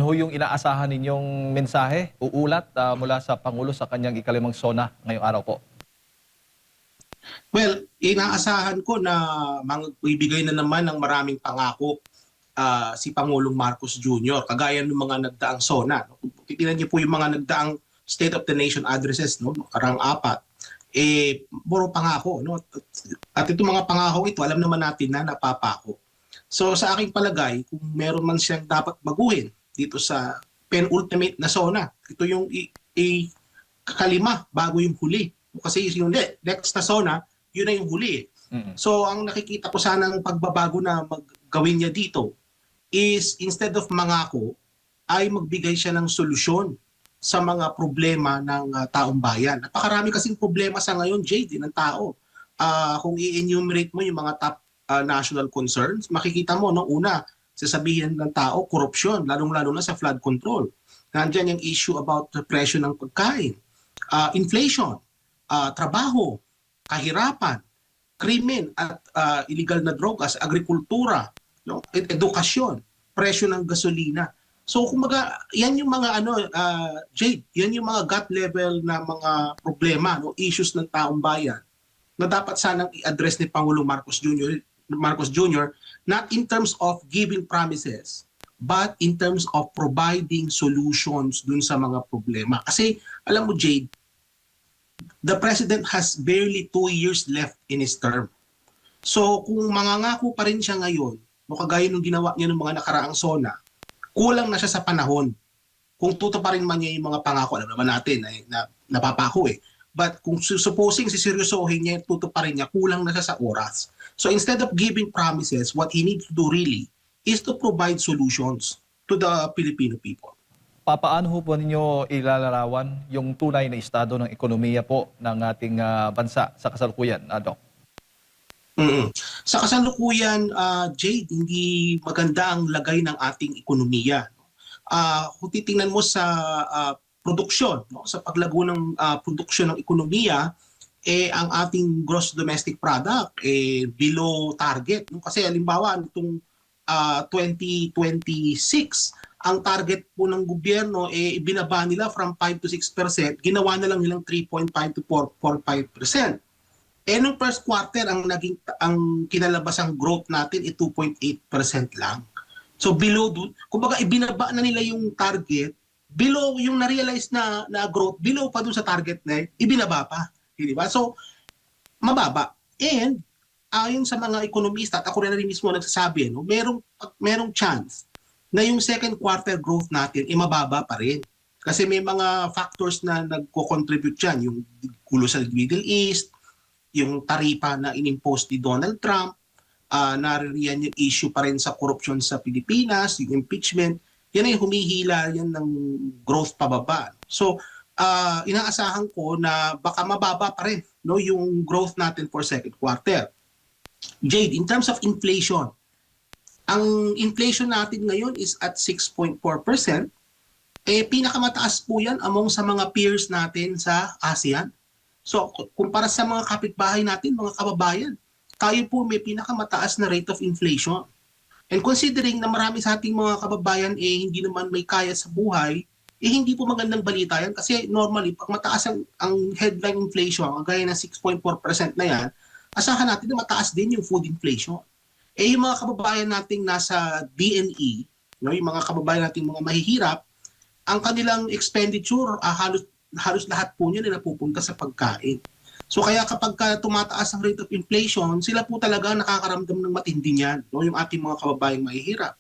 ho yung inaasahan ninyong mensahe, uulat mula sa Pangulo sa kanyang ikalimang SONA ngayong araw po? Well, inaasahan ko na magbibigay na naman ng maraming pangako si Pangulong Marcos Jr. Kagaya ng mga nagdaang SONA. No? Titingnan niyo po yung mga nagdaang State of the Nation addresses, no? Karang apat. Puro pangako. No? At itong mga pangako ito, alam naman natin na napapako. So sa aking palagay, kung meron man siyang dapat baguhin dito sa penultimate na SONA, ito yung kakalima bago yung huli. Kasi yung next na SONA, yun na yung huli. So ang nakikita ko sanang pagbabago na maggawin niya dito is instead of mangako, ay magbigay siya ng solusyon sa mga problema ng taong bayan. Napakarami kasing problema sa ngayon, Jade, ng tao. Kung i-enumerate mo yung mga top national concerns, makikita mo, no, una, sasabihin ng tao, korupsyon, lalong-lalo na sa flood control. Nandiyan yung issue about the presyo ng pagkain, inflation, trabaho, kahirapan, krimen at illegal na drogas, agrikultura, no, edukasyon, presyo ng gasolina. So kumbaga, yan yung mga Jade, yan yung mga gut level na mga problema, no, issues ng taong bayan na dapat sanang i-address ni Pangulong Marcos Jr. not in terms of giving promises but in terms of providing solutions dun sa mga problema. Kasi alam mo, Jade, the President has barely 2 years left in his term. So kung mangangako pa rin siya ngayon, no, kagaya nung ginawa niya ng mga nakaraang SONA, kulang na siya sa panahon. Kung tutuparin man niya yung mga pangako, alam naman natin na napapako eh. But kung supposing siseryosohin niya, tutuparin niya, kulang na siya sa oras. So instead of giving promises, what he needs to do really is to provide solutions to the Filipino people. Papaano ho po ninyo ilalarawan yung tunay na estado ng ekonomiya po ng ating bansa sa kasalukuyan, Doc? Sa kasalukuyan, Jade, hindi maganda ang lagay ng ating ekonomiya. Kung titingnan mo sa produksyon, no, sa paglago ng produksyon ng ekonomiya, ang ating gross domestic product below target. No? Kasi halimbawa, nitong 2026, ang target po ng gobyerno ibinaba nila from 5 to 6%, ginawa na lang nilang 3.5 to 4.5%. Nung first quarter, ang kinalabasang growth natin 2.8% lang. So below, kumbaga ibinaba na nila yung target, below yung na-realize na growth, below pa dun sa target na ibinaba pa. Di ba? So, mababa. And, ayon sa mga ekonomista, at ako rin mismo nagsasabi, no, merong chance na yung second quarter growth natin mababa pa rin. Kasi may mga factors na nagko-contribute dyan, yung gulo sa Middle East, yung taripa na inimpose ni Donald Trump, naririyan yung issue pa rin sa korupsyon sa Pilipinas, yung impeachment, yan ay humihila yan ng growth pababa. So, inaasahan ko na baka mababa pa rin, no, yung growth natin for second quarter. Jade, in terms of inflation, ang inflation natin ngayon is at 6.4%. Pinakamataas po yan among sa mga peers natin sa ASEAN. So, kumpara sa mga kapitbahay natin, mga kababayan, tayo po may pinakamataas na rate of inflation. And considering na marami sa ating mga kababayan hindi naman may kaya sa buhay, hindi po magandang balita yan kasi normally, pag mataas ang headline inflation, gaya ng 6.4% na yan, asahan natin na mataas din yung food inflation. Yung mga kababayan nating nasa DNE, no, yung mga kababayan nating mga mahihirap, ang kanilang expenditure, halos lahat po niya na napupunta sa pagkain. So kaya kapag tumataas ang rate of inflation, sila po talaga nakakaramdam ng matindi niyan, no? Yung ating mga kababayang mahihirap.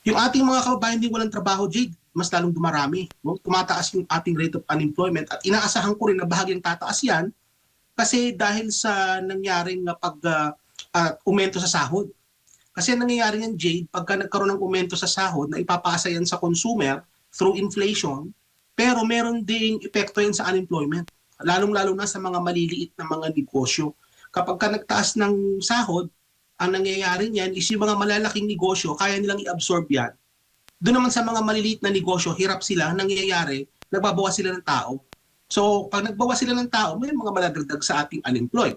Yung ating mga kababayan din walang trabaho, Jade, mas lalong dumarami. No? Tumataas yung ating rate of unemployment at inaasahan ko rin na bahagyang tataas yan kasi dahil sa nangyaring umento sa sahod. Kasi nangyayari yan, Jade, pagka nagkaroon ng umento sa sahod na ipapasa yan sa consumer through inflation, pero meron ding epekto yan sa unemployment. Lalong-lalo na sa mga maliliit na mga negosyo. Kapag ka nagtaas ng sahod, ang nangyayari niyan is yung mga malalaking negosyo, kaya nilang i-absorb yan. Doon naman sa mga maliliit na negosyo, hirap sila, nangyayari, nagbabawas sila ng tao. So, pag nagbawas sila ng tao, may mga maladagdag sa ating unemployed.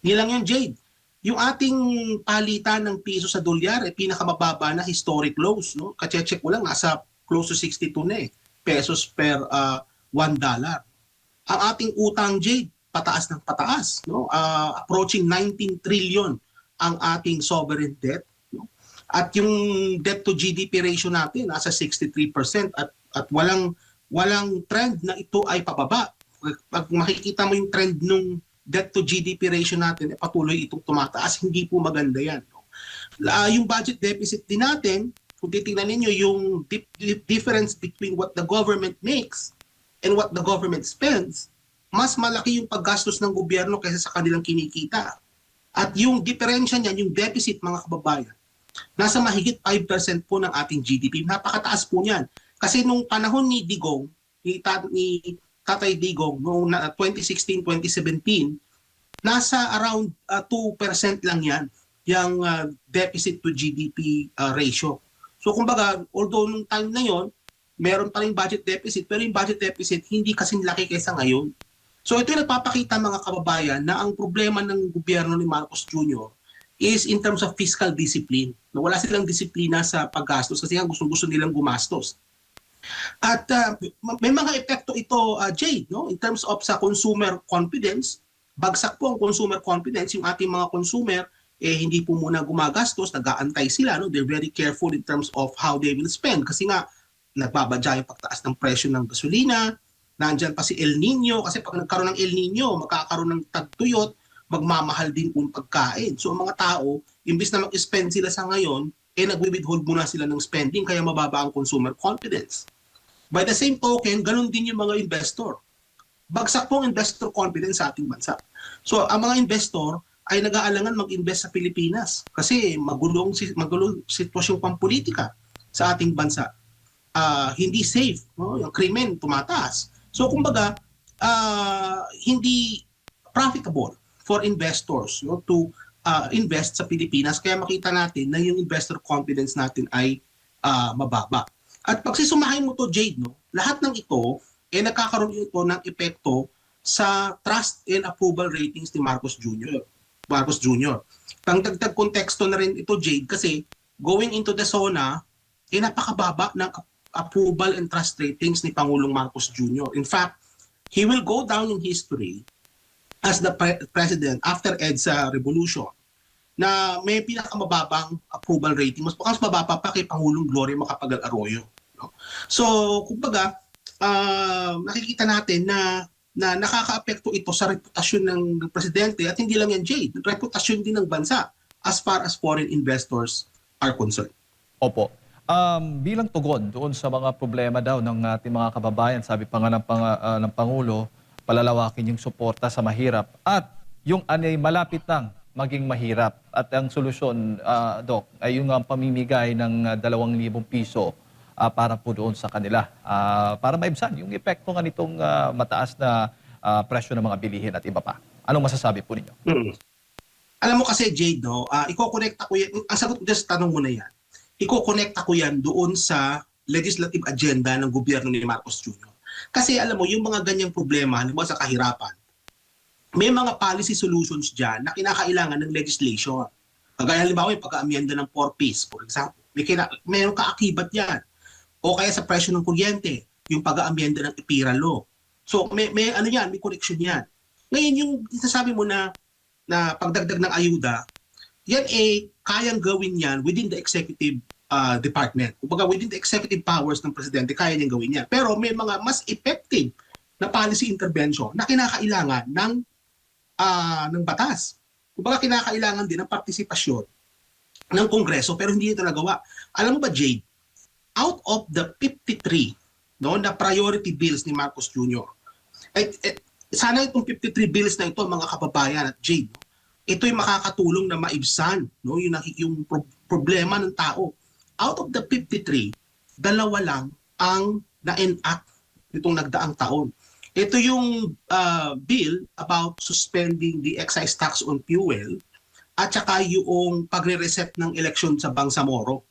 Hindi lang yun, Jade. yung ating palitan ng piso sa dolyar ay pinakamababa na historic lows, no? Kache-check ko lang, nasa close to 62 na pesos per $1. Ang ating utang, Jade, pataas ng pataas, no? Approaching 19 trillion ang ating sovereign debt, no? At yung debt to GDP ratio natin nasa 63% at walang trend na ito ay pababa. Pag makikita mo yung trend nung debt to GDP ratio natin, patuloy itong tumataas, hindi po maganda yan, no? Yung budget deficit din natin, kung titingnan ninyo yung difference between what the government makes and what the government spends, mas malaki yung paggastos ng gobyerno kaysa sa kanilang kinikita. At yung diferensya niyan, yung deficit, mga kababayan, nasa mahigit 5% po ng ating GDP. Napakataas po niyan. Kasi nung panahon ni Digong, ni Tatay Digong, noong 2016-2017, nasa around 2% lang yan, yung deficit to GDP ratio. So kumbaga, although nung time na yon, meron pa rin budget deficit, pero yung budget deficit hindi kasing laki kaysa ngayon. So ito yung nagpapakita, mga kababayan, na ang problema ng gobyerno ni Marcos Jr. is in terms of fiscal discipline. Na wala silang disiplina sa paggastos kasi nga gusto nilang gumastos. At may mga epekto ito, Jade, no? In terms of sa consumer confidence, bagsak po ang consumer confidence. Yung ating mga consumer, hindi po muna gumagastos, nag-aantay sila. No? They're very careful in terms of how they will spend. Kasi nga, nagbabadya yung pagtaas ng presyo ng gasolina, nandyan pa si El Nino, kasi pag nagkaroon ng El Nino, magkakaroon ng tagtuyot, magmamahal din kung pagkain. So ang mga tao, imbis na mag-spend sila sa ngayon, nagwi-withhold muna sila ng spending, kaya mababa ang consumer confidence. By the same token, ganun din yung mga investor. Bagsak po ang investor confidence sa ating bansa. So ang mga investor ay nag-aalangan mag-invest sa Pilipinas kasi magulong sitwasyong pampolitika sa ating bansa. Hindi safe, no? Yung krimen tumataas. So kumbaga, hindi profitable for investors, no, to invest sa Pilipinas. Kaya makita natin na yung investor confidence natin ay mababa. At pag sisumahin mo to, Jade, no, lahat ng ito nagkakaroon ito ng epekto sa trust and approval ratings ni Marcos Jr. Pangdagdag konteksto na rin ito, Jade, kasi going into the SONA, napakababa ng approval and trust ratings ni Pangulong Marcos Jr. In fact, he will go down in history as the president after EDSA revolution na may pinakamababang approval rating. Mas mababa pa kay Pangulong Gloria Macapagal Arroyo. No? So, kumbaga, nakikita natin na nakaka-apekto ito sa reputasyon ng presidente at hindi lang yan, Jade, reputasyon din ng bansa as far as foreign investors are concerned. Opo. Bilang tugon doon sa mga problema daw ng ating mga kababayan, sabi pa nga ng Pangulo, palalawakin yung suporta sa mahirap at yung anay malapit nang maging mahirap. At ang solusyon, Doc, ay yung pamimigay ng 2,000 piso para po doon sa kanila. Para maibsan yung epekto nga nitong mataas na presyo ng mga bilihin at iba pa. Anong masasabi po ninyo? Alam mo kasi, Jade, no, iko-connect ko yan. Ang sagot ko dyan sa tanong mo na yan, iko-connect ko yan doon sa legislative agenda ng gobyerno ni Marcos Jr. Kasi alam mo, yung mga ganyang problema, halimbawa sa kahirapan, may mga policy solutions dyan na kinakailangan ng legislation. Kagaya halimbawa yung pagka-amyenda ng 4Ps, for example. Mayroong kaakibat yan. O kaya sa presyo ng kuryente, yung pag-aamyenda ng IPIRA law. So may ano yan, may correction yan. Ngayon yung sasabi mo na pagdagdag ng ayuda, yan kayang gawin yan within the executive department. Kumbaga within the executive powers ng presidente, kaya niyang gawin yan. Pero may mga mas effective na policy intervention na kinakailangan ng batas. Kumbaga kinakailangan din ng partisipasyon ng Kongreso pero hindi ito nagawa. Alam mo ba, Jade, out of the 53 na priority bills ni Marcos Jr., sana itong 53 bills na ito, mga kababayan at Jade, ito'y makakatulong na maibsan yung problema ng tao. Out of the 53, 2 lang ang na-enact nitong nagdaang taon. Ito yung bill about suspending the excise tax on fuel at saka yung pagre-reset ng eleksyon sa Bangsamoro.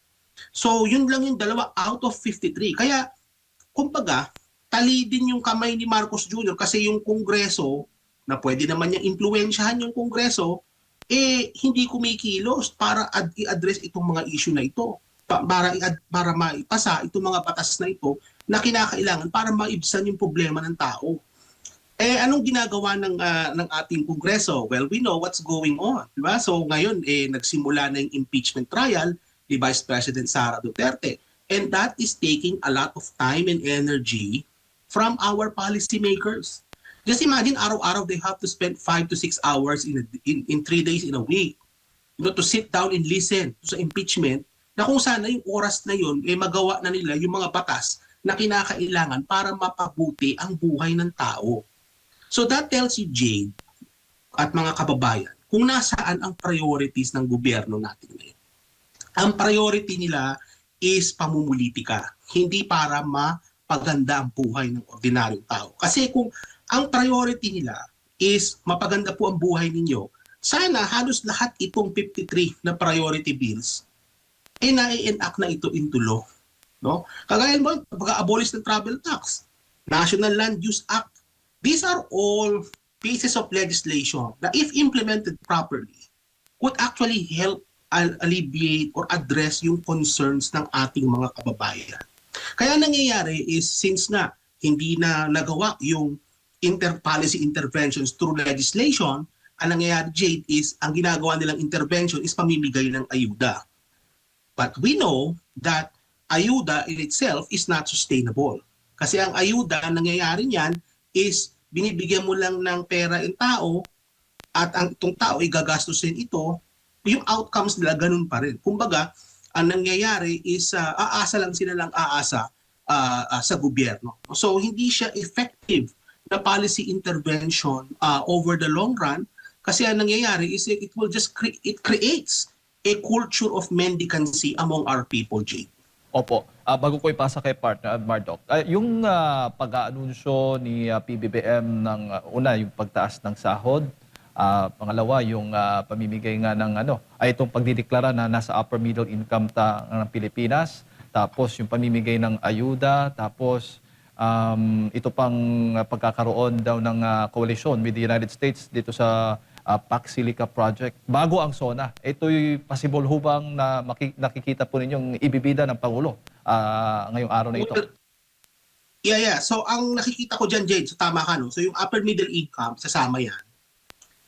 So yun lang yung 2 out of 53. Kaya kumbaga, tali din yung kamay ni Marcos Jr. kasi yung Kongreso, na pwede naman niyang impluwensyahan yung Kongreso, hindi kumikilos para i-address itong mga issue na ito. Para maipasa itong mga batas na ito na kinakailangan para maibsan yung problema ng tao. Anong ginagawa ng ating Kongreso? Well, we know what's going on, di ba? So ngayon nagsimula na yung impeachment trial ni Vice President Sara Duterte. And that is taking a lot of time and energy from our policymakers. Just imagine araw-araw they have to spend 5 to 6 hours in 3 days in a week, to sit down and listen sa impeachment, na kung sana yung oras na yun magawa na nila yung mga batas na kinakailangan para mapabuti ang buhay ng tao. So that tells you, Jade, at mga kababayan, kung nasaan ang priorities ng gobyerno natin ngayon. Ang priority nila is pamumulitika, hindi para mapaganda ang buhay ng ordinaryong tao. Kasi kung ang priority nila is mapaganda po ang buhay ninyo, sana halos lahat itong 53 na priority bills na-enact na ito into law. No? Kagaya mo, pag-abolish ng travel tax, National Land Use Act, these are all pieces of legislation that if implemented properly would actually help alleviate or address yung concerns ng ating mga kababayan. Kaya nangyayari is since nga hindi na nagawa yung policy interventions through legislation, ang nangyayari, Jade, is ang ginagawa nilang intervention is pamimigay ng ayuda. But we know that ayuda in itself is not sustainable. Kasi ang ayuda, nangyayari niyan is binibigyan mo lang ng pera yung tao at ang itong tao ay gagastusin ito, yung outcomes nila ganun pa rin. Kumbaga, ang nangyayari is aasa lang sila lang aasa sa gobyerno. So hindi siya effective na policy intervention over the long run kasi ang nangyayari is it will just it creates a culture of mendicancy among our people, Jay. Opo. Bago ko ipasa kay partner Mardoc, yung pag-aanunsyo ni PBBM ng una, yung pagtaas ng sahod, pangalawa, yung pamimigay nga ng itong pagdideklara na nasa upper middle income ng Pilipinas, tapos yung pamimigay ng ayuda, tapos ito pang pagkakaroon daw ng coalition with the United States dito sa Pax Silica Project. Bago ang SONA, ito'y possible hubang na nakikita po ninyong ibibida ng Pangulo ngayong araw na ito? Yeah. So ang nakikita ko dyan, Jade, so tama ka, no? So yung upper middle income, sasama yan.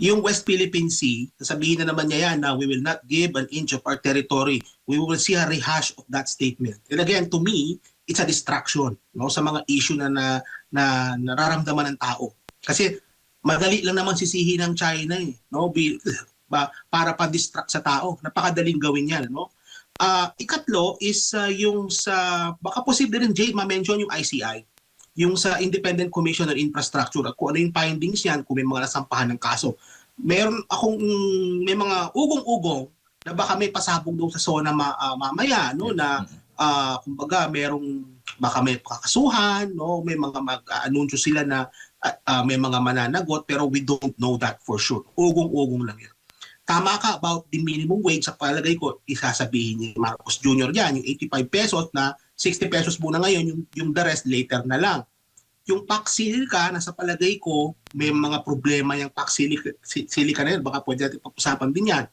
Yung West Philippine Sea, sasabihin na naman niya yan na we will not give an inch of our territory. We will see a rehash of that statement. And again, to me, it's a distraction, no, sa mga issue na nararamdaman ng tao. Kasi madali lang naman sisihin ng China no, para pa-distract sa tao. Napakadaling gawin yan, no. Ikatlo is yung sa baka posible rin, Jay, ma-mention yung ICI, yung sa Independent Commission on Infrastructure, at kung ano yung findings yan, kung may mga nasampahan ng kaso. May mga ugong-ugong na baka may pasabog daw sa SONA mamaya, no, na kumbaga baka may kakasuhan, no, may mga mag-anunsyo sila na may mga mananagot, pero we don't know that for sure. Ugong-ugong lang yan. Tama ka about the minimum wage, sa palagay ko, isasabihin ni Marcos Jr. yan, yung 85 pesos na 60 pesos muna ngayon, yung the rest later na lang. Yung Pax Silica, nasa palagay ko, may mga problema yung Pax Silica na yun, baka pwede natin pag-usapan din yan.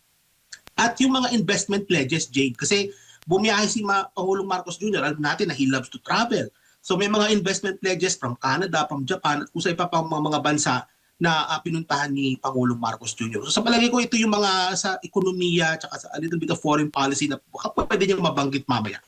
At yung mga investment pledges, Jade, kasi bumiyahe si Pangulong Marcos Jr., alam natin na he loves to travel. So may mga investment pledges from Canada, from Japan, at kung sa iba pang mga bansa na pinuntahan ni Pangulong Marcos Jr. So sa palagay ko, ito yung mga sa ekonomiya at sa a little bit of foreign policy na pwede niyang mabanggit mamaya.